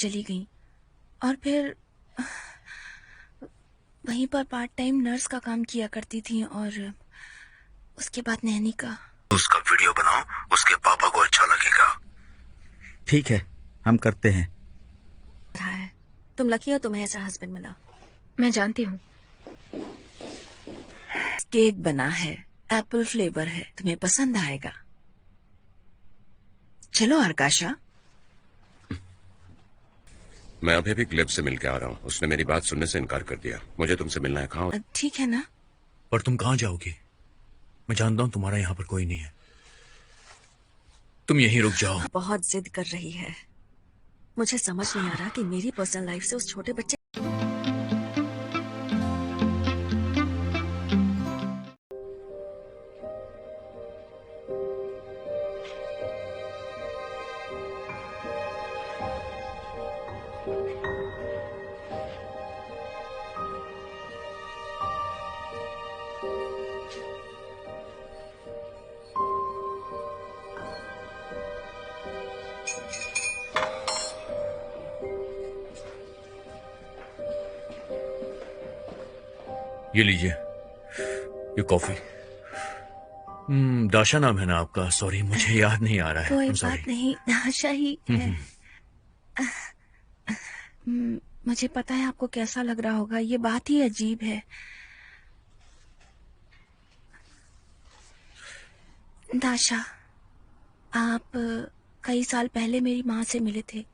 चली गई और फिर वहीं पर पार्ट टाइम नर्स का काम किया करती थी और उसके बाद नैनी का। उसका वीडियो बनाओ, उसके पापा को अच्छा लगेगा। ठीक है, हम करते हैं। तुम लकी हो तुम्हें ऐसा हस्बैंड मिला। मैं जानती हूँ। केक बना है, एप्पल फ्लेवर है, तुम्हें पसंद आएगा। चलो आकाशा। मैं अभी भी ग्लेब से मिलके आ रहा हूँ। उसने मेरी बात सुनने से इनकार कर दिया। मुझे तुमसे मिलना है। कहाँ? ठीक है ना। पर तुम कहाँ जाओगी? मैं जानता हूँ तुम्हारा यहाँ पर कोई नहीं है। तुम यहीं रुक जाओ। बहुत जिद कर रही है। मुझे समझ नहीं आ रहा कि मेरी पर्सनल लाइफ से उस छोटे बच्चे। ये लीजिए, ये कॉफी। दाशा नाम है ना आपका? सॉरी, मुझे याद नहीं आ रहा है। कोई बात नहीं, दाशा ही है। मुझे पता है आपको कैसा लग रहा होगा, ये बात ही अजीब है। दाशा, आप कई साल पहले मेरी माँ से मिले थे,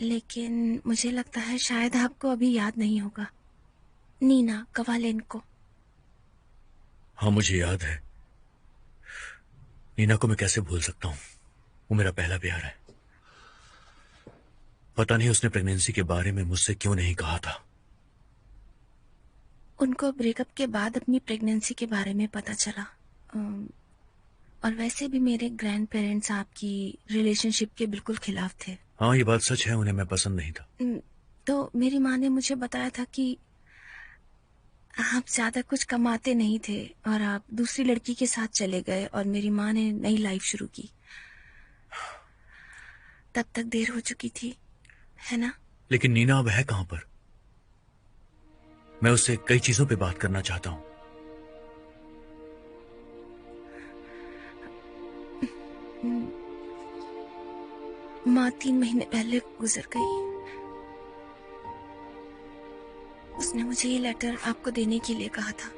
लेकिन मुझे लगता है शायद आपको अभी याद नहीं होगा। नीना कवालेंको। हाँ, मुझे याद है। नीना को मैं कैसे भूल सकता हूँ? वो मेरा पहला प्यार है। पता नहीं उसने प्रेगनेंसी के बारे में मुझसे क्यों नहीं कहा था। उनको ब्रेकअप के बाद अपनी प्रेगनेंसी के बारे में पता चला। और वैसे भी मेरे ग्रैंड पेरेंट्स आपकी रिलेशनशिप के बिल्कुल खिलाफ थे। हाँ, ये बात सच है, उन्हें मैं पसंद नहीं था। तो मेरी माँ ने मुझे बताया था कि आप ज्यादा कुछ कमाते नहीं थे और आप दूसरी लड़की के साथ चले गए और मेरी माँ ने नई लाइफ शुरू की। तब तक देर हो चुकी थी, है ना? लेकिन नीना अब है कहां पर? मैं उससे कई चीजों पे बात करना चाहता हूं। माँ 3 महीने पहले गुजर गई। उसने मुझे ये लेटर आपको देने के लिए कहा था।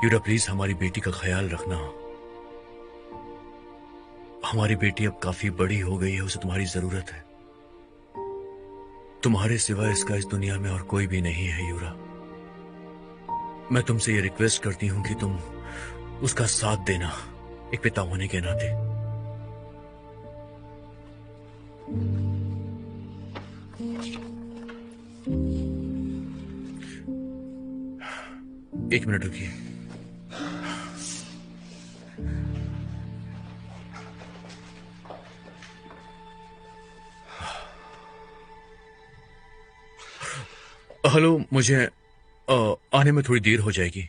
यूरा, प्लीज हमारी बेटी का ख्याल रखना। हमारी बेटी अब काफी बड़ी हो गई है, उसे तुम्हारी जरूरत है। तुम्हारे सिवा इसका इस दुनिया में और कोई भी नहीं है यूरा। मैं तुमसे ये रिक्वेस्ट करती हूं कि तुम उसका साथ देना, एक पिता होने के नाते। एक मिनट रुकिए। हेलो, मुझे आने में थोड़ी देर हो जाएगी।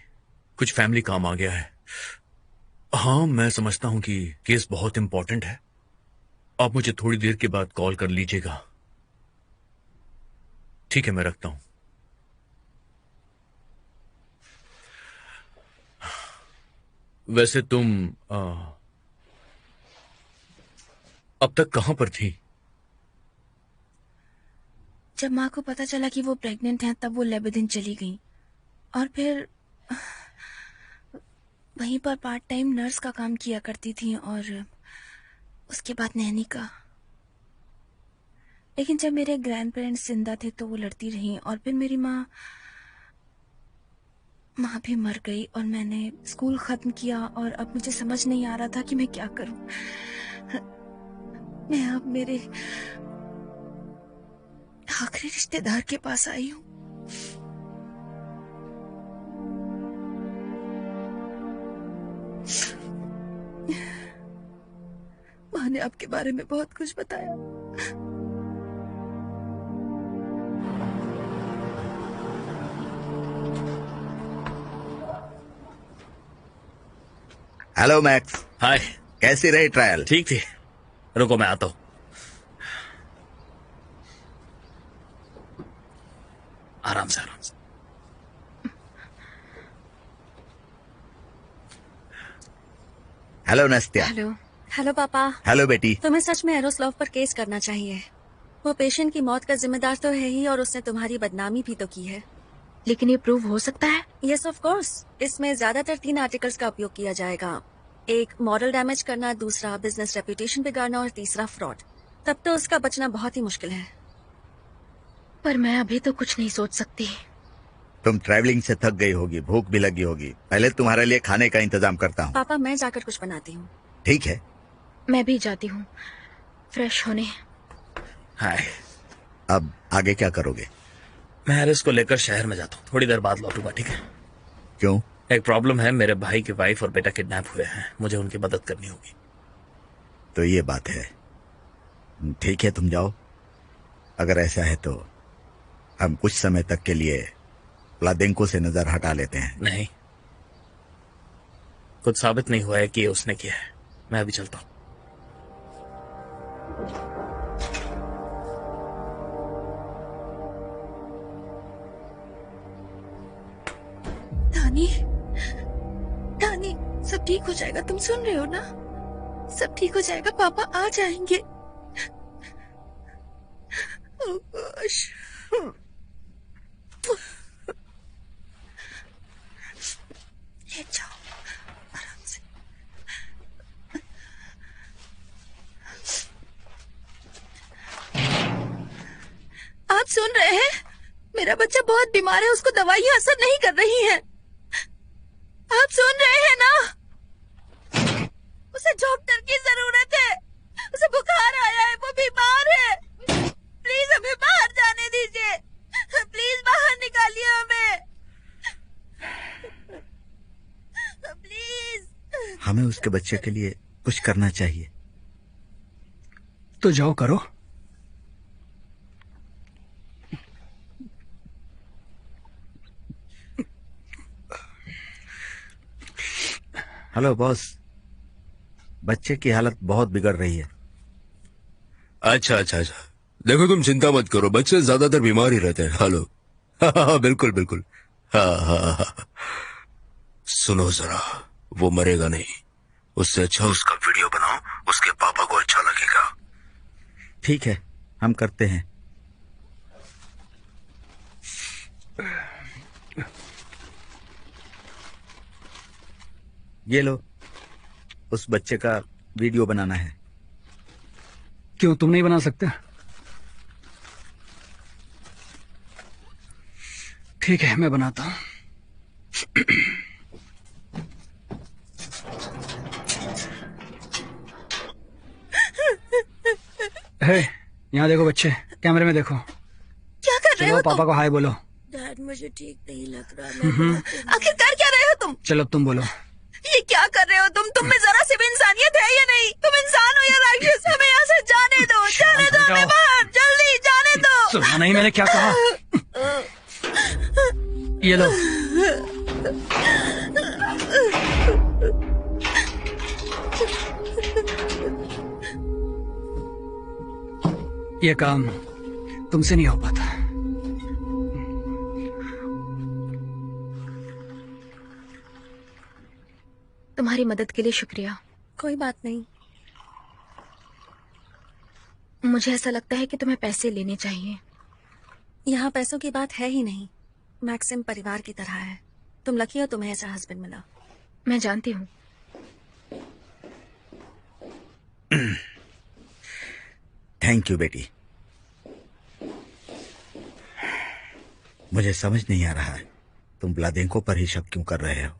कुछ फैमिली काम आ गया है। हाँ, मैं समझता हूं कि केस बहुत इंपॉर्टेंट है। आप मुझे थोड़ी देर के बाद कॉल कर लीजिएगा। ठीक है, मैं रखता हूं। वैसे तुम अब तक कहां पर थी? जब माँ को पता चला कि वो प्रेग्नेंट हैं, तब वो लेबेदिन चली गई और फिर वहीं पर पार्ट टाइम नर्स का काम किया करती थी और उसके बाद नैनी का। लेकिन जब मेरे ग्रैंड पेरेंट्स जिंदा थे तो वो लड़ती रहीं और फिर मेरी माँ भी मर गई और मैंने स्कूल खत्म किया और अब मुझे समझ नहीं आ रहा था कि मैं क्या करूं। मैं अब मेरे आखिरी रिश्तेदार के पास आई हूँ। माँ ने आपके बारे में बहुत कुछ बताया। हेलो मैक्स, हाय। कैसी रही ट्रायल? ठीक थी। रुको मैं आता हूँ। आराम से आराम से। हेलो नस्त्या। हेलो। हेलो पापा। हेलो बेटी। तुम्हें सच में एरोस्लॉव पर केस करना चाहिए। वो पेशेंट की मौत का जिम्मेदार तो है ही, और उसने तुम्हारी बदनामी भी तो की है। लेकिन ये प्रूव हो सकता है? Yes of course. इसमें ज्यादातर 3 आर्टिकल्स का उपयोग किया जाएगा। एक मॉरल डैमेज करना, दूसरा बिजनेस रेपुटेशन बिगाड़ना और तीसरा फ्रॉड। तब तो उसका बचना बहुत ही मुश्किल है। पर मैं अभी तो कुछ नहीं सोच सकती। तुम ट्रैवलिंग से थक गई होगी, भूख भी लगी होगी। पहले तुम्हारे लिए खाने का इंतजाम करता हूँ। पापा मैं जाकर कुछ बनाती हूँ। ठीक है। मैं भी जाती हूँ फ्रेश होने। हाय। अब आगे क्या करोगे? मैं हैरिस को लेकर शहर में जाता हूँ, थोड़ी देर बाद लौटूंगा। ठीक है? क्यों? एक प्रॉब्लम है, मेरे भाई की वाइफ और बेटा किडनैप हुए हैं, मुझे उनकी मदद करनी होगी। तो ये बात है। ठीक है, तुम जाओ। अगर ऐसा है तो हम कुछ समय तक के लिए व्लादेंको से नजर हटा लेते हैं। नहीं, कुछ साबित नहीं हुआ है कि ये उसने किया है। मैं अभी चलता हूँ। दानी, दानी, सब ठीक हो जाएगा। तुम सुन रहे हो ना? सब ठीक हो जाएगा। पापा आ जाएंगे। Oh gosh. ले जाओ आराम से। आप सुन रहे हैं? मेरा बच्चा बहुत बीमार है, उसको दवाइयां असर नहीं कर रही हैं। आप सुन रहे हैं ना? उसे डॉक्टर की जरूरत है। उसे बुखार आया है, वो बीमार है। प्लीज हमें बाहर जाने दीजिए। प्लीज बाहर निकालिए हमें। प्लीज। हमें उसके बच्चे के लिए कुछ करना चाहिए। तो जाओ करो। हेलो बॉस, बच्चे की हालत बहुत बिगड़ रही है। अच्छा अच्छा अच्छा, देखो तुम चिंता मत करो, बच्चे ज्यादातर बीमार ही रहते हैं। हेलो। हाँ हाँ बिल्कुल बिल्कुल। हाँ हाँ हाँ। सुनो जरा, वो मरेगा नहीं। उससे अच्छा उसका वीडियो बनाओ, उसके पापा को अच्छा लगेगा। ठीक है, हम करते हैं। ये लो, उस बच्चे का वीडियो बनाना है। क्यों, तुम नहीं बना सकते? ठीक है, मैं बनाता हूं। हे, यहाँ देखो बच्चे, कैमरे में देखो। क्या कर रहे चलो हो पापा को हाय बोलो। डैड, मुझे ठीक नहीं लग रहा। आखिर कर क्या रहे हो तुम? चलो अब तुम बोलो। ये क्या कर रहे हो तुम? तुम में जरा सी भी इंसानियत है या नहीं? तुम इंसान हो या राक्षस? हमें यहाँ से जाने दो, जाने दो हमें बाहर, जल्दी जाने दो। सुना नहीं मैंने क्या कहा? ये लो। ये काम तुमसे नहीं हो पाता। तुम्हारी मदद के लिए शुक्रिया। कोई बात नहीं। मुझे ऐसा लगता है कि तुम्हें पैसे लेने चाहिए। यहाँ पैसों की बात है ही नहीं। मैक्सिम परिवार की तरह है। तुम लकी हो तुम्हें ऐसा हस्बैंड मिला। मैं जानती हूँ। थैंक यू बेटी। मुझे समझ नहीं आ रहा है, तुम व्लादेंको पर ही शक क्यों कर रहे हो?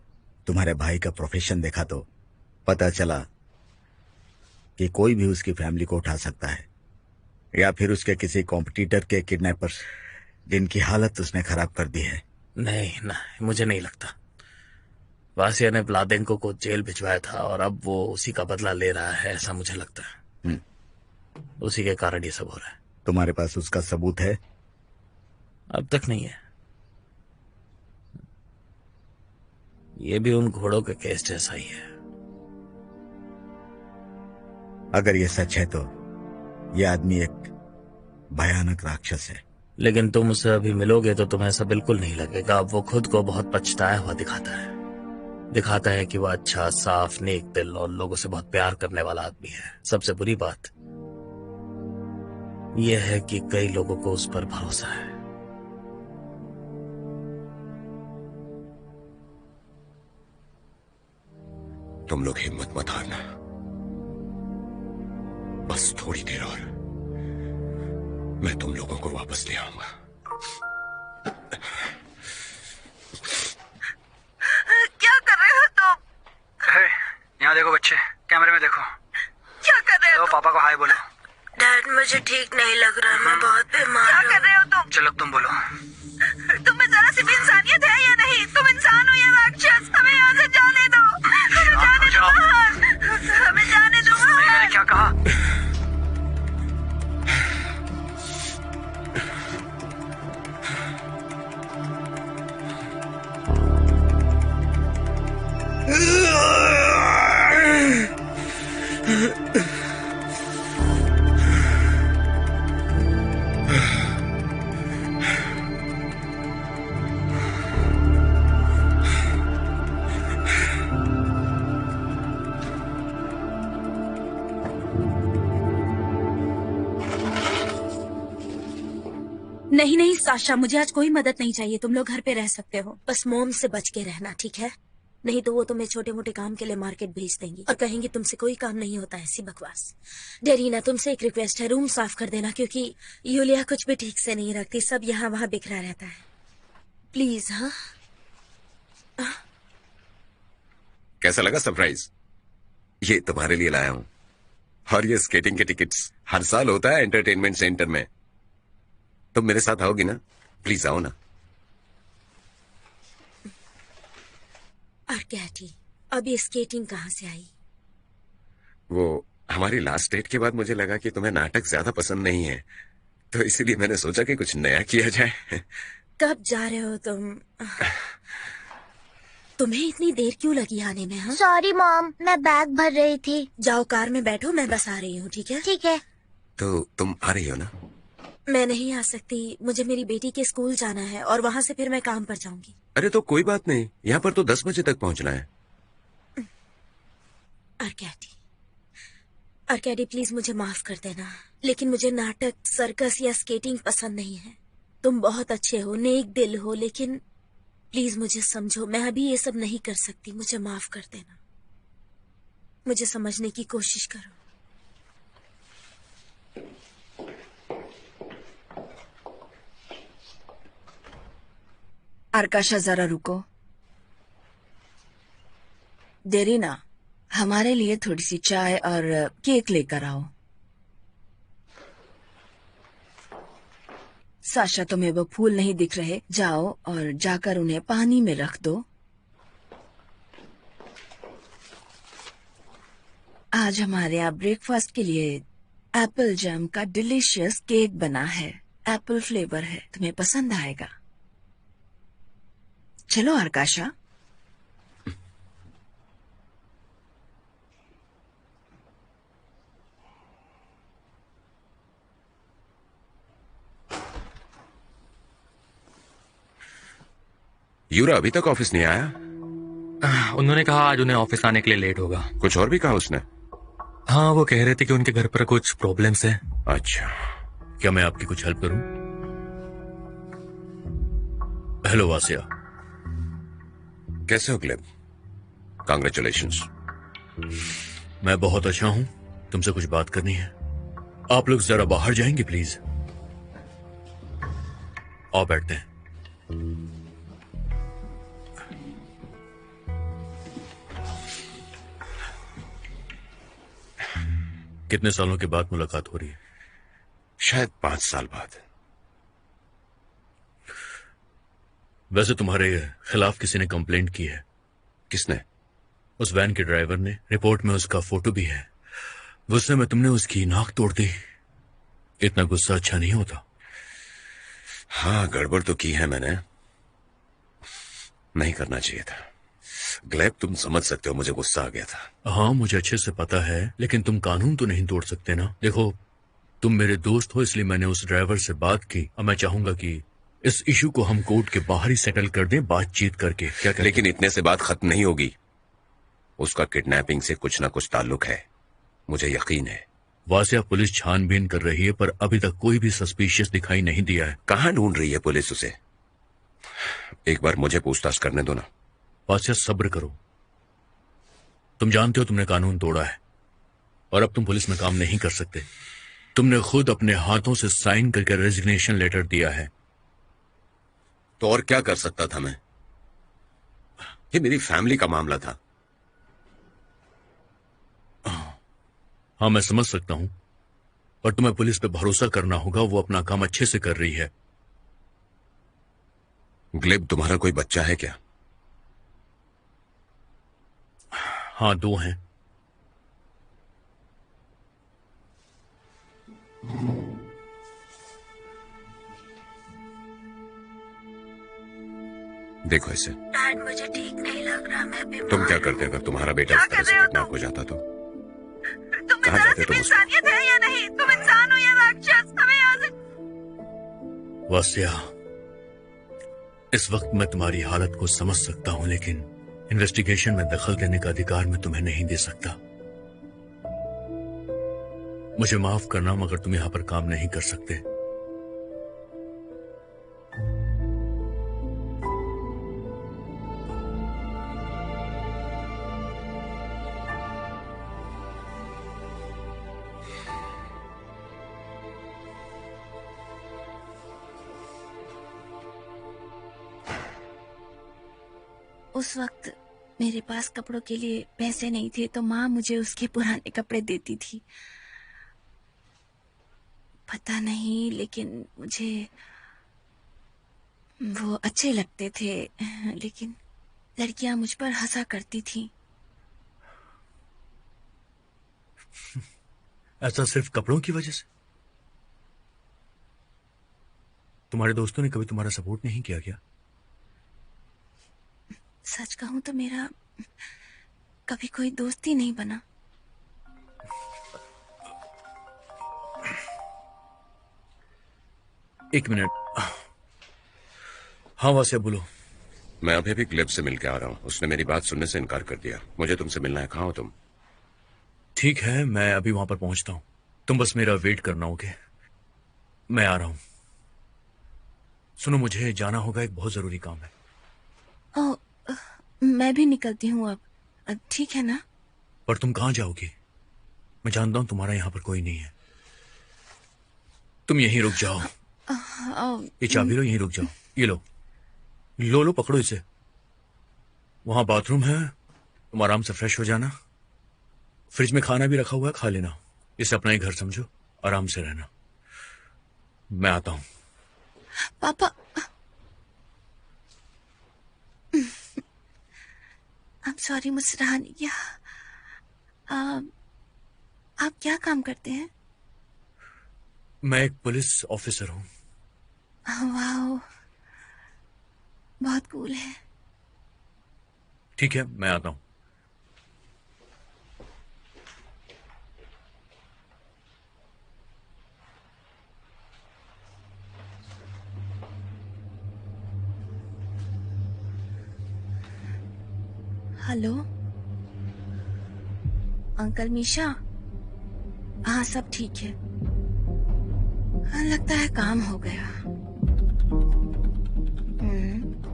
तुम्हारे भाई का प्रोफेशन देखा तो पता चला कि कोई भी उसकी फैमिली को उठा सकता है, या फिर उसके किसी कॉम्पिटिटर के किडनैपर्स जिनकी हालत उसने खराब कर दी है। नहीं नहीं, मुझे नहीं लगता। वासिया ने व्लादेंको को जेल भिजवाया था और अब वो उसी का बदला ले रहा है, ऐसा मुझे लगता है। उसी के कारण ये सब हो रहा है। तुम्हारे पास उसका सबूत है? अब तक नहीं है। ये भी उन घोड़ों के केस जैसा ही है। अगर ये सच है तो ये आदमी एक भयानक राक्षस है। लेकिन तुम उससे अभी मिलोगे तो तुम्हें ऐसा बिल्कुल नहीं लगेगा। अब वो खुद को बहुत पछताया हुआ दिखाता है कि वो अच्छा, साफ, नेक दिल और लोगों से बहुत प्यार करने वाला आदमी है। सबसे बुरी बात यह है कि कई लोगों को उस पर भरोसा है। तुम लोग हिम्मत मत हारना, बस थोड़ी देर और मैं तुम लोगों को वापस ले आऊंगा। क्या कर रहे हो तुम? यहाँ देखो बच्चे, कैमरे में देखो। क्या कर रहे हो? पापा को हाय बोलो। डैड मुझे ठीक नहीं लग रहा, मैं बहुत बीमार क्या हूँ। कर रहे हो तुम? चलो तुम बोलो। तुम्हें जरा सी भी इंसानियत है या नहीं? तुम इंसान हो या राक्षस? हमें यहाँ से जाने दो, हमें जाने दो बाहर, हमें जाने दो बाहर। मैंने क्या कहा? नहीं नहीं साशा, मुझे आज कोई मदद नहीं चाहिए। तुम लोग घर पे रह सकते हो, बस मोम से बच के रहना, ठीक है? नहीं तो वो तुम्हें छोटे मोटे काम के लिए मार्केट भेज देंगी और कहेंगे तुमसे कोई काम नहीं होता। ऐसी बकवास। डेरीना, तुमसे एक रिक्वेस्ट है, रूम साफ कर देना क्योंकि यूलिया कुछ भी ठीक से नहीं रखती, सब यहाँ वहाँ बिखरा रहता है। प्लीज। हाँ, कैसा लगा सरप्राइज? ये तुम्हारे लिए लाया हूं। और ये स्केटिंग के टिकट्स हर साल होता है एंटरटेनमेंट सेंटर में। तुम मेरे साथ आओगी ना? प्लीज आओ ना। और कैटी, अब ये स्केटिंग कहाँ से आई? वो हमारी लास्ट डेट के बाद मुझे लगा कि तुम्हें नाटक ज्यादा पसंद नहीं है, तो इसीलिए मैंने सोचा कि कुछ नया किया जाए। कब जा रहे हो तुम? तुम्हें इतनी देर क्यों लगी आने में? हाँ, सॉरी मॉम, मैं बैग भर रही थी। जाओ कार में बैठो, मैं बस आ रही हूँ, ठीक है? ठीक है। तो तुम आ रही हो ना? मैं नहीं आ सकती, मुझे मेरी बेटी के स्कूल जाना है और वहाँ से फिर मैं काम पर जाऊंगी। अरे तो कोई बात नहीं, यहाँ पर तो 10 बजे तक पहुंचना है। अर्केडी प्लीज मुझे माफ कर देना, लेकिन मुझे नाटक, सर्कस या स्केटिंग पसंद नहीं है। तुम बहुत अच्छे हो, नेक दिल हो, लेकिन प्लीज मुझे समझो, मैं अभी ये सब नहीं कर सकती। मुझे माफ कर देना, मुझे समझने की कोशिश करो। आरकाशा जरा रुको। डेरीना, हमारे लिए थोड़ी सी चाय और केक लेकर आओ। साशा, तुम्हें वो फूल नहीं दिख रहे? जाओ और जाकर उन्हें पानी में रख दो। आज हमारे यहाँ ब्रेकफास्ट के लिए एप्पल जैम का डिलीशियस केक बना है। एप्पल फ्लेवर है, तुम्हें पसंद आएगा। चलो आरकाशा। यूरा अभी तक ऑफिस नहीं आया? उन्होंने कहा आज उन्हें ऑफिस आने के लिए लेट होगा। कुछ और भी कहा उसने? हाँ, वो कह रहे थे कि उनके घर पर कुछ प्रॉब्लम्स हैं। अच्छा, क्या मैं आपकी कुछ हेल्प करूं? हेलो वासिया। कैसे हो ग्लेब? कांग्रेचुलेशंस। मैं बहुत अच्छा हूं, तुमसे कुछ बात करनी है। आप लोग जरा बाहर जाएंगे प्लीज? आओ बैठते हैं। कितने सालों के बाद मुलाकात हो रही है? शायद 5 साल बाद। वैसे तुम्हारे खिलाफ किसी ने कंप्लेंट की है। किसने? उस वैन के ड्राइवर ने। रिपोर्ट में उसका फोटो भी है। गुस्से में तुमने उसकी नाक तोड़ दी। इतना गुस्सा अच्छा नहीं होता। हाँ, गड़बड़ तो की है मैंने, नहीं करना चाहिए था। ग्लेब, तुम समझ सकते हो मुझे गुस्सा आ गया था। हाँ, मुझे अच्छे से पता है, लेकिन तुम कानून तो नहीं तोड़ सकते ना। देखो, तुम मेरे दोस्त हो, इसलिए मैंने उस ड्राइवर से बात की और मैं चाहूंगा कि इस इशू को हम कोर्ट के बाहर ही सेटल कर दें, बातचीत करके। क्या कहते? लेकिन इतने से बात खत्म नहीं होगी। उसका किडनैपिंग से कुछ ना कुछ ताल्लुक है, मुझे यकीन है। वासिया, पुलिस छानबीन कर रही है, पर अभी तक कोई भी सस्पिशियस दिखाई नहीं दिया है। कहाँ ढूंढ रही है पुलिस उसे? एक बार मुझे पूछताछ करने दो ना। वासिया, सब्र करो। तुम जानते हो तुमने कानून तोड़ा है और अब तुम पुलिस में काम नहीं कर सकते। तुमने खुद अपने हाथों से साइन करके रेजिग्नेशन लेटर दिया है। तो और क्या कर सकता था मैं? ये मेरी फैमिली का मामला था। हाँ, मैं समझ सकता हूं, पर तुम्हें पुलिस पे भरोसा करना होगा, वो अपना काम अच्छे से कर रही है। ग्लेब, तुम्हारा कोई बच्चा है क्या? हाँ, 2 हैं। देखो इसे। डैड, मुझे ठीक नहीं लग रहा, मैं बीमार। तुम क्या करते अगर तुम्हारा बेटा इस तरह से किडनैप हो जाता तो? तुम में जरा सी भी इंसानियत है या नहीं? तुम इंसान हो या राक्षस? हमें यहाँ से। वासिया, इस वक्त मैं तुम्हारी हालत को समझ सकता हूं, लेकिन इन्वेस्टिगेशन में दखल देने का अधिकार मैं तुम्हें नहीं दे सकता। मुझे माफ करना, मगर तुम यहां पर काम नहीं कर सकते। उस वक्त मेरे पास कपड़ों के लिए पैसे नहीं थे, तो माँ मुझे उसके पुराने कपड़े देती थी। पता नहीं, लेकिन मुझे वो अच्छे लगते थे, लेकिन लड़कियां मुझ पर हंसा करती थी। ऐसा सिर्फ कपड़ों की वजह से? तुम्हारे दोस्तों ने कभी तुम्हारा सपोर्ट नहीं किया क्या? सच कहूं तो मेरा कभी कोई दोस्त ही नहीं बना। एक मिनट। हाँ वासिया, बोलो। मैं अभी भी ग्लेब से मिल के आ रहा हूँ। उसने मेरी बात सुनने से इनकार कर दिया। मुझे तुमसे मिलना है। कहाँ हो तुम? ठीक है, मैं अभी वहां पर पहुंचता हूं। तुम बस मेरा वेट करना, ओके? मैं आ रहा हूं। सुनो, मुझे जाना होगा, एक बहुत जरूरी काम है। ओ, मैं भी निकलती हूँ अब, ठीक है ना? पर तुम कहाँ जाओगी? मैं जानता हूं तुम्हारा यहाँ पर कोई नहीं है। तुम यहीं रुक जाओ। ये चाबी लो, यहीं रुक जाओ। ये लो, लो, पकड़ो इसे। वहां बाथरूम है, तुम आराम से फ्रेश हो जाना। फ्रिज में खाना भी रखा हुआ है, खा लेना। इसे अपना ही घर समझो, आराम से रहना। मैं आता हूं। पापा, I'm sorry, मुझसे रहा नहीं गया। आप क्या काम करते हैं? मैं एक पुलिस ऑफिसर हूं। वाह, बहुत कूल है। ठीक है, मैं आता हूं। Hello uncle Misha. हाँ, सब ठीक है। हाँ, लगता है काम हो गया।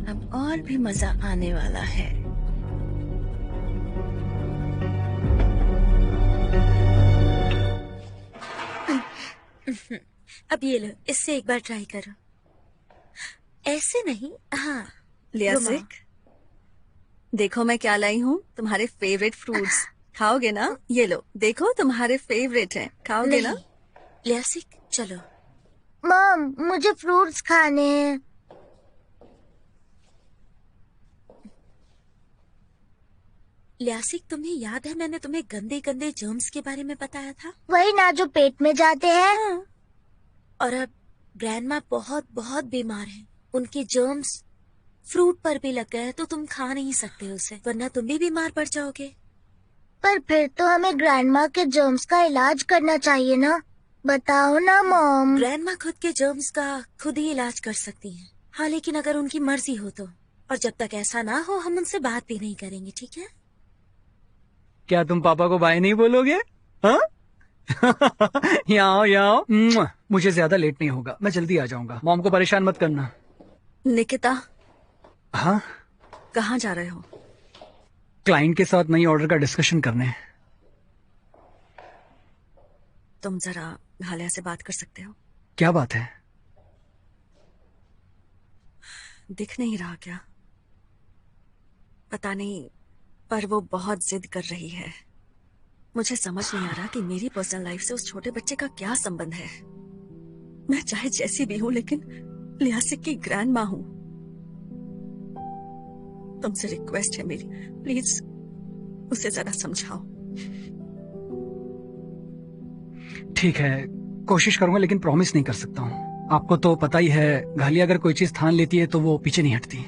अब और भी मजा आने वाला है। अब ये लो, इससे एक बार ट्राई करो। ऐसे नहीं, हाँ। लियासिक, देखो मैं क्या लाई हूँ, तुम्हारे फेवरेट फ्रूट्स। खाओगे ना? ये लो, देखो तुम्हारे फेवरेट हैं, खाओगे ना? लियासिक, चलो। मॉम, मुझे फ्रूट्स खाने हैं। लियासिक, तुम्हें याद है मैंने तुम्हें गंदे गंदे जर्म्स के बारे में बताया था? वही ना, जो पेट में जाते हैं। हाँ। और अब ग्रैंडमा बहुत बहुत बीमार हैं। उनके जर्म्स फ्रूट पर भी लग गया तो तुम खा नहीं सकते उसे, वरना तुम भी बीमार पड़ जाओगे। पर फिर तो हमें ग्रैंडमा के जर्म्स का इलाज करना चाहिए ना। बताओ ना मॉम। ग्रैंडमा खुद के जर्म्स का खुद ही इलाज कर सकती हैं। हाँ, लेकिन अगर उनकी मर्जी हो तो। और जब तक ऐसा ना हो हम उनसे बात भी नहीं करेंगे, ठीक है? क्या तुम पापा को बाय नहीं बोलोगे? हाँ? यहाँ आओ, यहाँ आओ। मुझे ज्यादा लेट नहीं होगा, मैं जल्दी आ जाऊंगा। मॉम को परेशान मत करना। निकिता, हाँ? कहाँ जा रहे हो? क्लाइंट के साथ नई ऑर्डर का डिस्कशन करने। तुम जरा घालिया से बात कर सकते हो? क्या बात है? दिख नहीं रहा क्या? पता नहीं, पर वो बहुत जिद कर रही है। मुझे समझ नहीं आ रहा कि मेरी पर्सनल लाइफ से उस छोटे बच्चे का क्या संबंध है। मैं चाहे जैसी भी हूं, लेकिन लियासिक की ग्रैंड माँ हूं। तुमसे रिक्वेस्ट है मेरी, प्लीज उसे जरा समझाओ। ठीक है, कोशिश करूंगा, लेकिन प्रॉमिस नहीं कर सकता हूँ। आपको तो पता ही है, घालिया अगर कोई चीज ठान लेती है तो वो पीछे नहीं हटती।